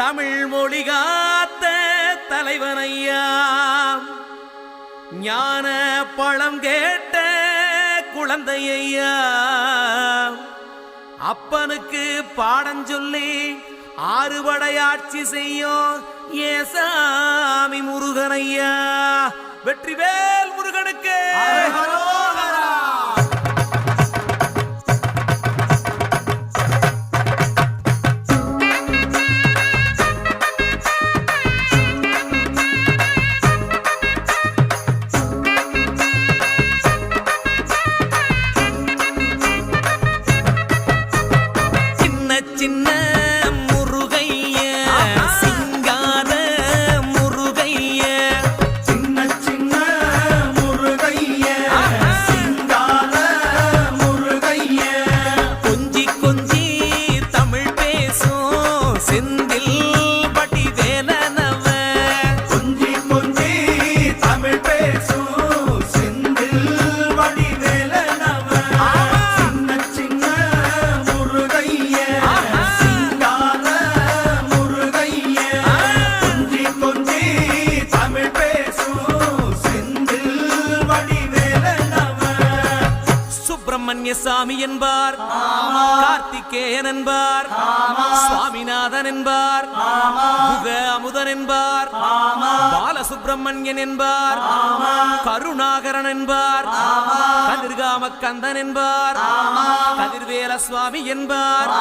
தமிழ் மொழி காத்த தலைவனையா, ஞான பழம் கேட்ட குழந்தையா, அப்பனுக்கு பாடம் சொல்லி ஆறுபடையாட்சி செய்யும் ஏசாமி முருகனையா. வெற்றிவேல் முருகனுக்கு. சின்ன முருகைய சிங்கார முருகைய, சின்ன சின்ன முருகைய சிங்கார முருகைய, கொஞ்சி கொஞ்சி தமிழ் பேசும் செந்தில் பட்டி வேலனவ, கொஞ்சி கொஞ்சி தமிழ் பேசும் செந்தில் வடி வேலனவ, சின்ன சின்ன முருகைய சிங்கார முருகைய, கொஞ்சி கொஞ்சி தமிழ் பேசும் செந்தில் வடி வேலனவ. சுப்பிரமணிய சாமி என்பார், கார்த்திகேயன் என்பார், சுவாமிநாதன் என்பார், முக அமுதன் என்பார், பாலசுப்பிரமணியன் என்பார், கருணாகரன் என்பார், கதிர்காம கந்தன் என்பார், கதிர்வேல சுவாமி என்பார்,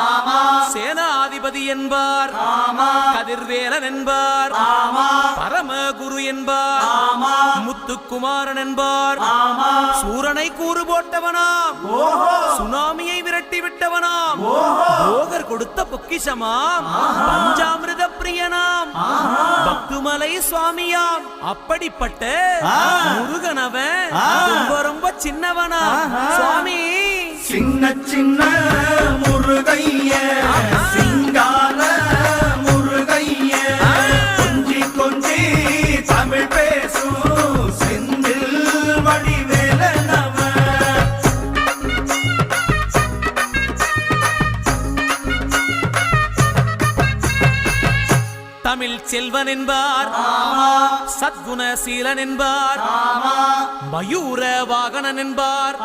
சேனாதிபதி என்பார், கதிர்வேலன் என்பார், பரமகுரு என்பார், முத்துக்குமாரன் என்பார், சூரனை கூறு போட்டவனாம், சுனாமியை விரட்டி விட்டவனாம், போகர் கொடுத்த பொக்கிஷமாம், பஞ்சாமிர்த பிரியனாம், பக்துமலை சுவாமியாம். அப்படிப்பட்ட முருகனவன் ரொம்ப ரொம்ப சின்னவனா சுவாமி. சின்ன சின்ன முருகைய சிங்கார முருகைய, கொஞ்சி கொஞ்சி தமிழ் பேசும் செந்தில் வடி வேலனவ. தமிழ் செல்வன் என்பார், சத்குணசீலன் என்பார், மயூர வாகனன் என்பார்,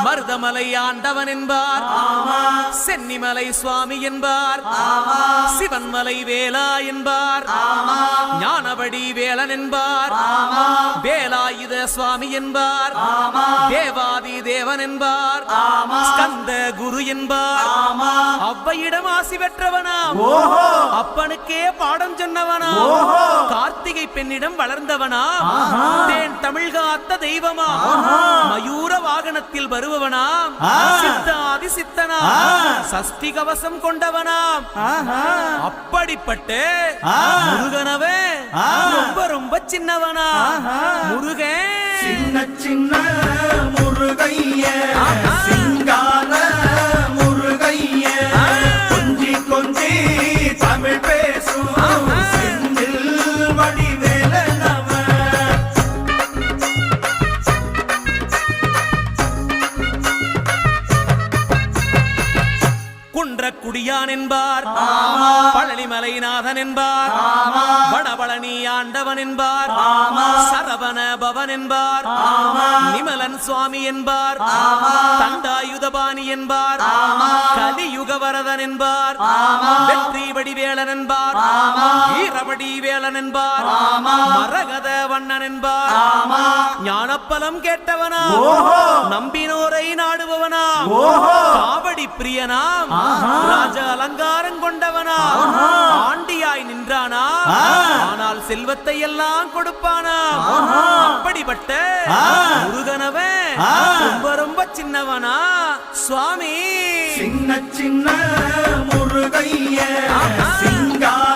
மருதமலை ஆண்டவன் என்பார், சென்னிமலை சுவாமி என்பார், சிவன்மலை வேலா என்பார், ஞானவடி வேலன் என்பார், வேலாயுத சுவாமி என்பார், தேவாதி தேவன் என்பார், ஸ்கந்த குரு என்பார், அவ்வையிடம் ஆசி பெற்றவனாம், அப்பனுக்கே பாடம் சொன்னவனா, கார்த்திகை பெண்ணிடம் வளர்ந்தவனா, தேன் தமிழ் காத்த தெய்வமா, மயூர வாகனத்தில் வருபவனாம், சித்தாதி சித்தனா, சஷ்டி கவசம் கொண்டவனாம். அப்படிப்பட்ட முருகனவே ரொம்ப ரொம்ப சின்னவனா முருகன். சின்ன சின்ன முருகைய சிங்கார முருகைய, கொஞ்சி கொஞ்சி தமிழ் பேசும் செந்தில் வடி வேலனவ. குன்றக்குடியான் என்பார், பழனிமலைநாதன் என்பார், வடபழனி ஆண்டவன் என்பார், சரவண பவன் என்பார், நிமலன் சுவாமி என்பார், தண்டாயுதபாணி என்பார், கலியுக வரதன் என்பார், வெற்றி வடிவேலன் என்பார், வீரவடி வேலன் என்பார், மரகத வண்ணன் என்பார், ஞானப்பலம் கேட்டவனா, நம்பினோரை நாடுபவனா, காவடி பிரியனாம், ராஜ அலங்காரம் கொண்டவனா, ஆண்டியாய் நின்றானா, ஆனால் செல்வத்தை எல்லாம் கொடுப்பானா. அப்படிப்பட்ட முருகனவன் ரொம்ப ரொம்ப சின்னவனா சுவாமி. சின்ன சின்ன முருகைய சிங்கார